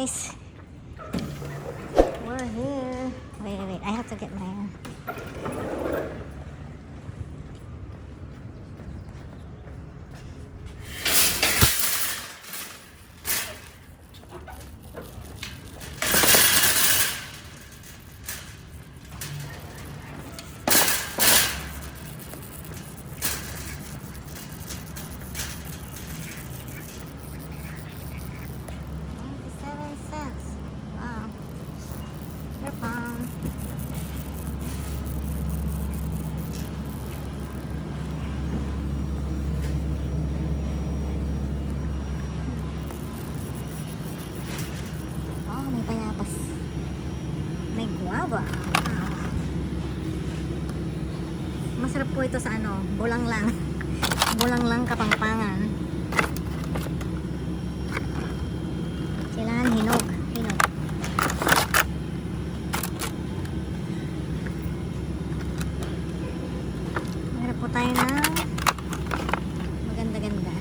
guys. We're here. Wait. I have to get my... Masarap po ito sa ano, Bulanglang. Bulanglang, Kapampangan. Kailangan hinog. Meron po tayo ng maganda-ganda.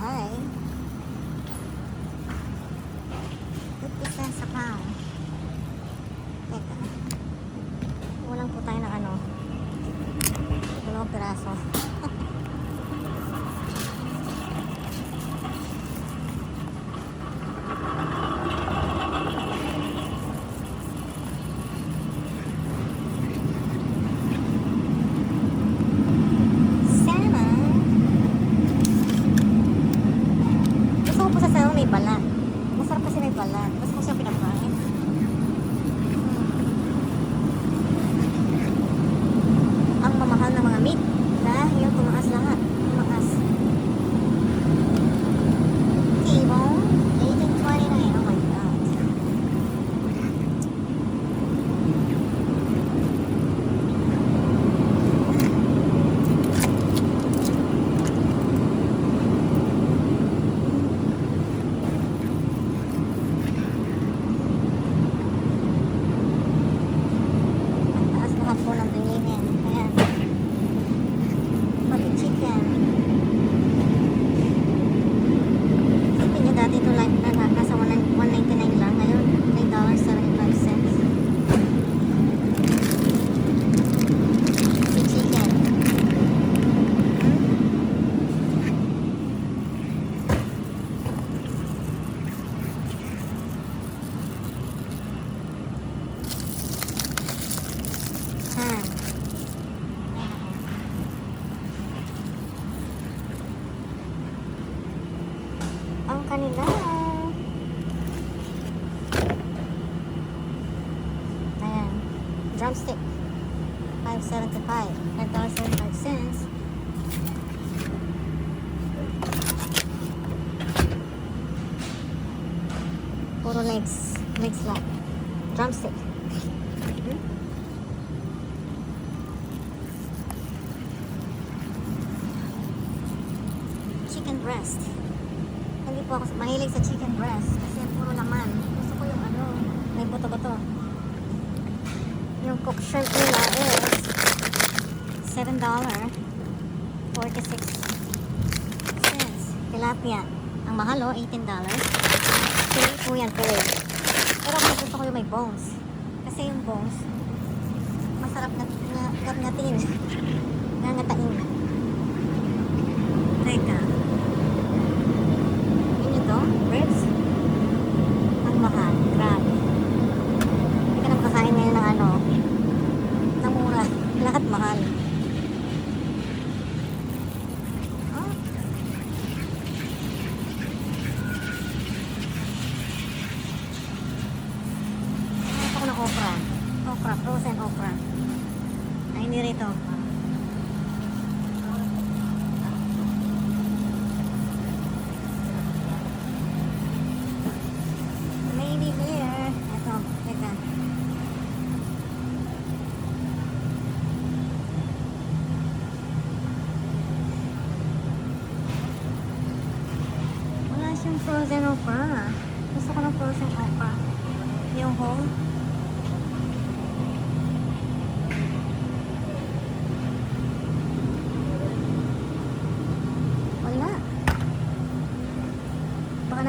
Ay 50 cents a pound. Teka, walang po tayo ng ano, dalawang piraso. May balat. Masarap kasi may balat. Mas ko siya pinakain. Ang mamahal ng mga meat. Dahil tumaas lahat. Tumaas. T-bone, 18.29. Oh my God. Ang kanila. Ayan. Drumstick. $5.75. $5.75. Puro legs. Legs lang. Drumstick. Chicken breast. Hindi po ako mahilig sa chicken breast kasi puro laman. Gusto ko yung ano, may buto-buto. Yung cooked shrimp nila is $7.46. Tilapia. Ang mahal o, $18. Fillet po yan, fillet. Pero ako gusto ko yung may bones. Kasi yung bones, masarap na gat-ngatin. Nangatain. Teka. Ribs. Ang mahal. Grabe. Hindi ka na makakain ngayon ng ano, ng mura. Lahat mahal. Oh. Ito ko ng okra. Okra. Frozen okra. Ay, hindi rito.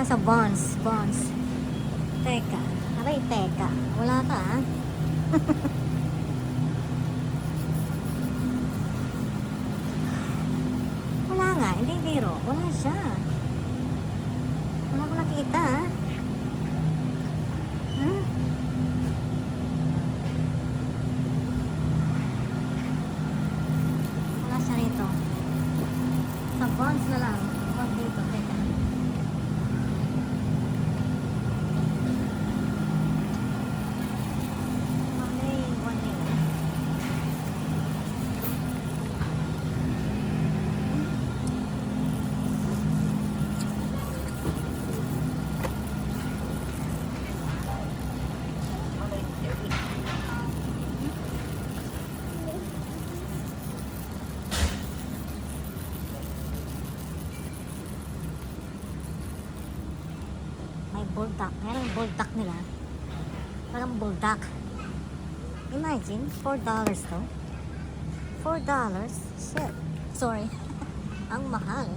sa Bonds. Bonds. Teka. Aray, teka. Wala ka, ah. Wala nga. Hindi biro. Wala siya. Wala ko nakita, ah. Hmm? Wala siya rito. Sa Bonds na lang. Wag dito. Teka. Bulldog. Merong bulldog nila. Parang bulldog. Imagine, $4 to. $4? Shit. Sorry. Ang mahal.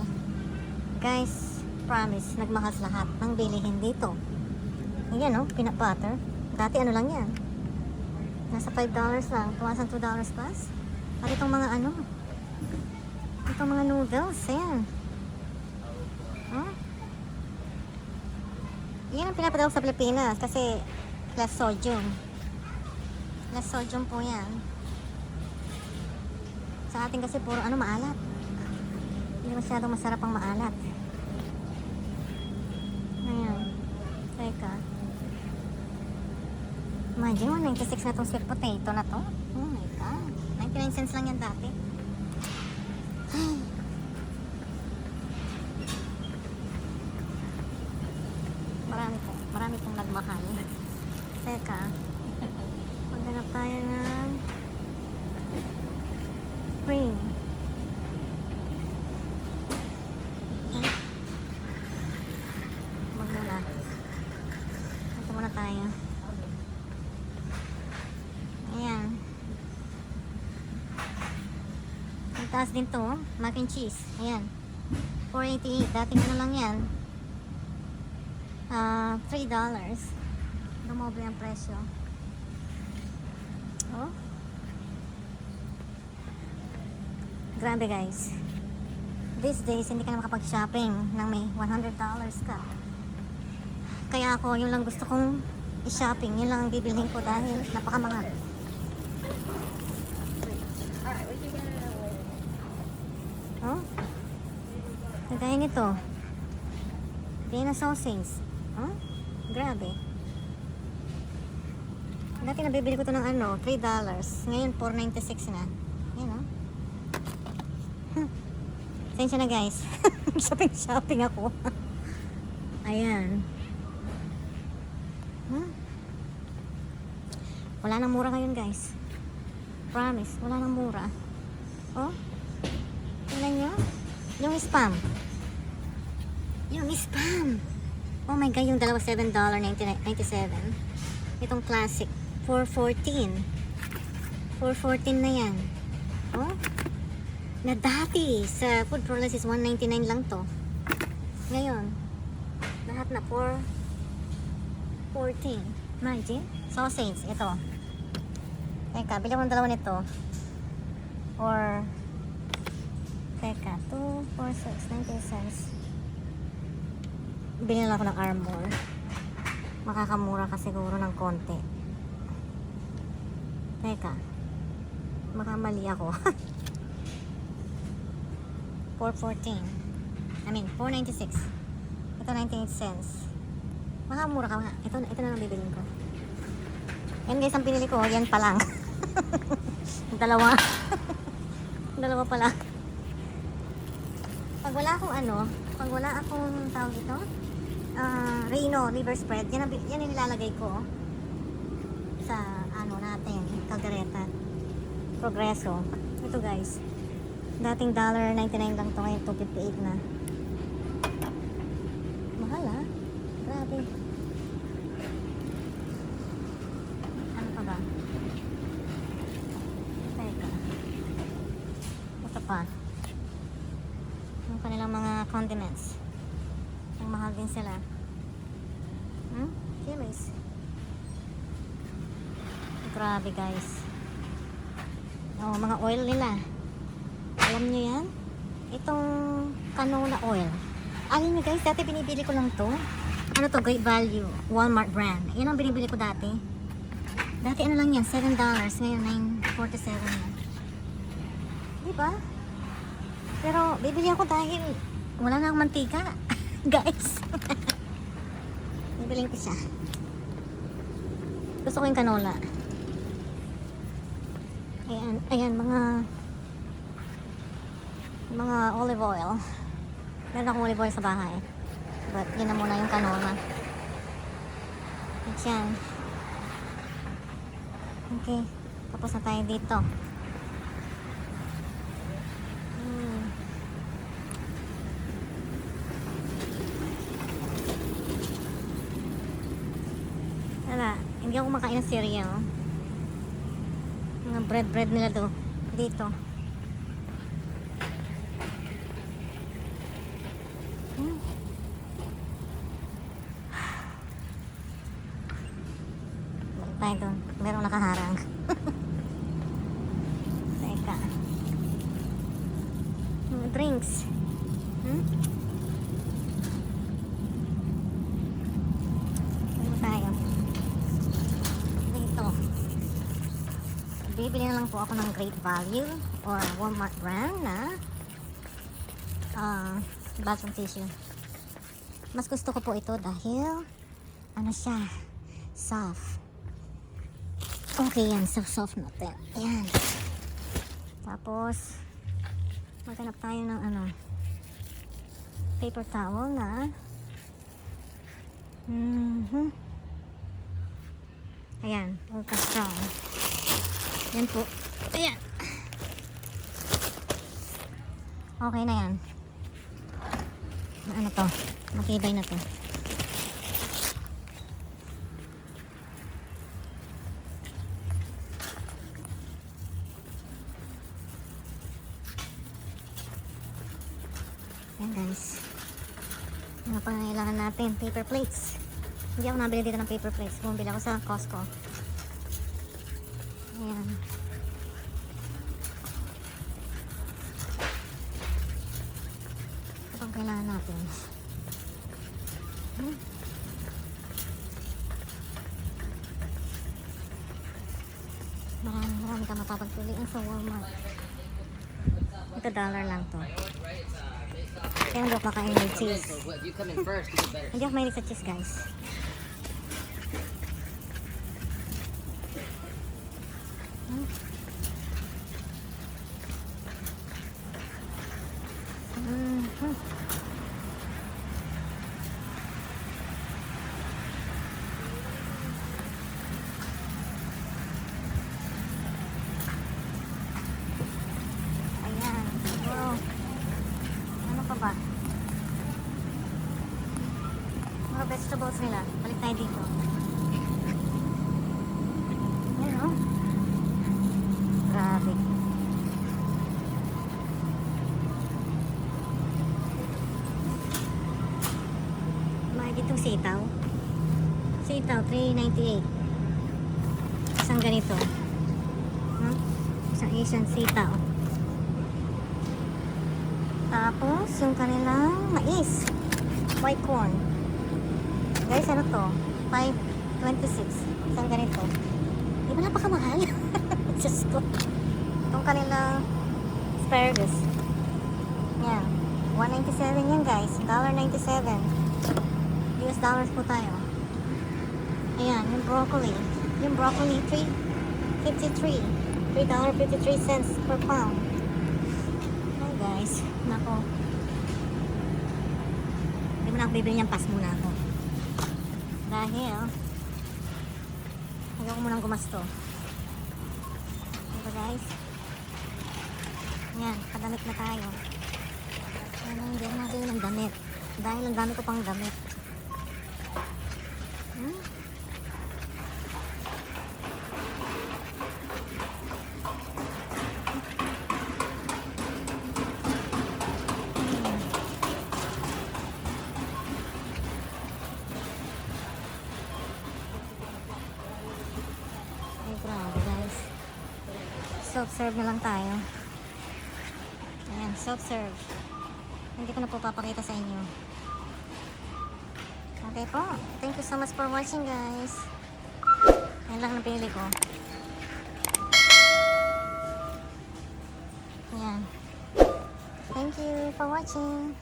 Guys, promise, nagmahal lahat ng bilihin dito. Ayan, no? Peanut butter. Dati ano lang yan. Nasa $5 lang. Tumasan $2 plus. At itong mga ano. Itong mga noodles. Ayan. Huh? Yan ang pinapadala sa Pilipinas kasi less sodium. Less sodium po yan. Sa atin kasi puro ano maalat. Hindi masyadong masarap ang maalat. Ayan. Teka. Imagine mo, 96 na itong sweet potato na to. Oh my God. 99 cents lang yan dati. Ay. Marami pong nagmahal. Teka. Maghanap tayo ng cream. Magmula. Ito muna tayo. Ayan. Ang taas din to, mac and cheese. Ayan. $4.88. Dating ano lang yan. $3. Dumoble ang presyo. Oh. Grabe guys. These days, hindi ka na makapag-shopping nang may $100 ka. Kaya ako, yun lang gusto kong i-shopping. Yun lang ang bibilhin ko dahil napakamahal. Oh. Kagaya nito. Vienna sausage. Oh, grabe. Dati nabibili ko to ng ano, $3. Ngayon, $4.96 na. Yan, oh. Sensya na, guys. Shopping ako. Ayan. Wala nang mura ngayon, guys. Promise, wala nang mura. Oh. Tingnan nyo. Yung spam. Yung spam. Oh my God, yung dalawa $7.97. Itong classic, $4.14. $4.14 na yan. Oh, na dati sa Food Prowlers is $1.99 lang to. Ngayon, lahat na $4.14. Imagine, sausage, ito. Teka, bili ko ng dalawa nito. Or, teka, 2, 4, 6, 90 cents. Bili na ako ng Armor. Makakamura ka siguro ng konti. Teka. Makamali ako. $4.14. I mean, $4.96. Ito 98 cents. Makamura ka nga. Ito na lang bibilin ko. Yan guys, ang pinili ko. Yan pa lang. Dalawa. Dalawa pa lang. Pag wala akong tawag ito, Reno liver spread, yan nilalagay ko sa ano natin, kaldereta. Progreso. Ito guys, dating $1.99 lang to, ngayon $2.58 na. Mahal ah, grabe. Ano pa ba? Teka, ito pa yung kanilang mga condiments. Ang mahal din sila. guys. Grabe guys. Oh, mga oil nila. Alam nyo yan? Itong canola oil. Alam nyo guys, dati binibili ko lang to. Ano to? Great Value. Walmart brand. Yan ang binibili ko dati. Dati ano lang yan? $7. Ngayon, $9.47 yan. Diba? Pero, bibili ako dahil wala na akong mantika. Guys. Bibilin ko siya. Gusto ko yung canola. Ayan, ayan, mga olive oil. Meron akong olive oil sa bahay. But, yun na muna yung canola. Yan. Okay. Tapos na tayo dito. Wala. Hindi ako kumakain ng cereal. Mga bread nila do. Dito. Balik tayo doon. Merong nakaharang. Teka. Mga drinks. Ano tayo? Dito. Bibili na lang po ako ng Great Value or Walmart brand na bathroom tissue. Mas gusto ko po ito dahil ano siya, soft. Okay yan, soft natin. Ayan. Tapos maghanap tayo ng ano, paper towel na ayan, ultra strong. Yan po. Ayan. Okay na yan. Ano to? Matibay na to. Ayan guys. Ano pang kailangan natin? Paper plates. Hindi ako nabili dito ng paper plates. Bumili ako sa Costco. Ayan. Ito pang kailangan natin. Marami ka mapapagpilian sa Walmart. Ito $1 lang to. Kaya hindi ako makain ng cheese. Hindi ako mahilig sa cheese guys. Ayan. Wow. Ano pa ba? Mga vegetables nila. Balik tayo dito. Ayan o. Grabe. Itong sitaw. Sitaw, $3.98. Isang ganito. Isang Asian sitaw. Tapos, yung kanilang mais. White corn. Guys, ano to? $5.26. Isang ganito. Di ba napakamahal? Diyos ko. Itong kanilang asparagus. Yan. $1.97 yan guys. $1.97. US dollars po tayo. Ayan, yung broccoli. Yung broccoli, $3.53. $3.53 per pound. Oh guys, nako. Hindi mo na ako bibili niyang pas muna ako. Dahil, ayaw ko munang gumasto. Diba guys? Ayan, kadamit na tayo. Ano, hindi ako nabili ng damit. Dahil ang dami ko pang damit. Self-serve na lang tayo. Ayan, self-serve. Hindi ko na po papakita sa inyo. Okay po. Thank you so much for watching, guys. Yan lang napili ko. Ayan. Thank you for watching.